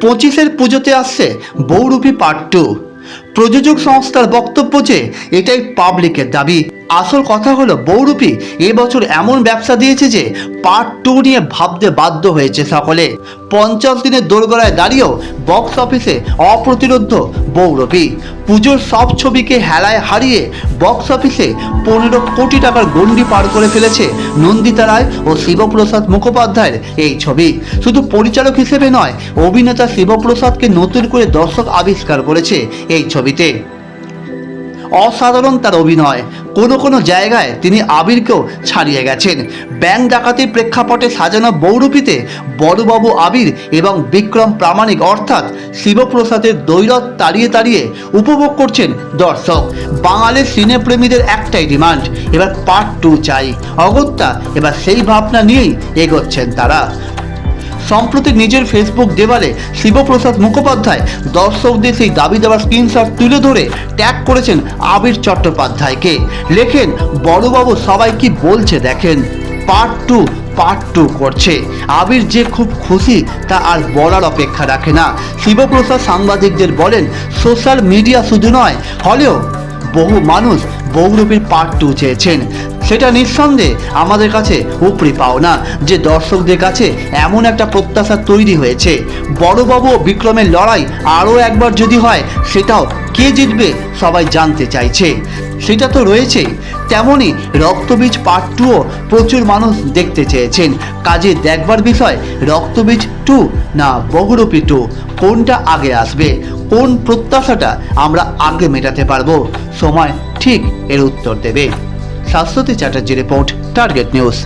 25-এর পুজোতে আসছে বহুরূপী পার্ট 2। প্রযোজক সংস্থার বক্তব্য যে এটাই পাবলিকের দাবি। আসল কথা হলো বহুরূপী এবছর এমন ব্যবসা দিয়েছে যে পার্ট 2 নিয়ে ভাবতে বাধ্য হয়েছে সকলে। 50 দিনের দোরগোড়ায় দাঁড়িয়েও বক্স অফিসে অপ্রতিরোধ্য বহুরূপী। পুজোর সব ছবিকে হেলায় হারিয়ে বক্স অফিসে 15 কোটি টাকার গণ্ডি পার করে ফেলেছে নন্দিতা রায় ও শিবপ্রসাদ মুখোপাধ্যায়ের এই ছবি। শুধু পরিচালক হিসেবে নয়, অভিনেতা শিবপ্রসাদকে নতুন করে দর্শক আবিষ্কার করেছে এই ছবিতে। অসাধারণ তার অভিনয়, কোনো জায়গায় তিনি আবিরকেও ছাড়িয়ে গেছেন। ব্যাংক ডাকাতির প্রেক্ষাপটে সাজানো বহুরূপীতে বড়বাবু আবির এবং বিক্রম প্রামাণিক অর্থাৎ শিবপ্রসাদের দৈরত তাড়িয়ে তাড়িয়ে উপভোগ করছেন দর্শক। বাঙালির সিনেপ্রেমীদের একটাই ডিমান্ড, এবার পার্ট 2 চাই। অগত্যা এবার সেই ভাবনা নিয়েই এগোচ্ছেন তারা। সম্প্রতি নিজের ফেসবুক দেওয়ালে শিবপ্রসাদ মুখোপাধ্যায় দর্শকদের সেই দাবি দেওয়ার স্ক্রিনশট তুলে ধরে ট্যাগ করেছেন আবির চট্টোপাধ্যায়কে। লেখেন, বড়বাবু সবাই কি বলছে দেখেন, পার্ট 2 করছে। আবির যে খুব খুশি তা আর বলার অপেক্ষা রাখে না। শিবপ্রসাদ সাংবাদিকদের বলেন, সোশ্যাল মিডিয়া শুধু নয়, হলেও বহু মানুষ বহুরূপীর পার্ট 2 চেয়েছেন। সেটা নিঃসন্দেহে আমাদের কাছে উপরি পাওনা যে দর্শকদের কাছে এমন একটা প্রত্যাশা তৈরি হয়েছে। বড়বাবু ও বিক্রমের লড়াই আরও একবার যদি হয়, সেটাও কে জিতবে সবাই জানতে চাইছে। সেটা তো রয়েছেই, তেমনই রক্তবীজ পার্ট 2ও প্রচুর মানুষ দেখতে চেয়েছেন। কাজে দেখবার বিষয় রক্তবীজ 2 না বহুরূপী 2, কোনটা আগে আসবে, কোন প্রত্যাশাটা আমরা আগে মেটাতে পারবো, সময় ঠিক এর উত্তর দেবে। Shashwati Chatterjee report, target news.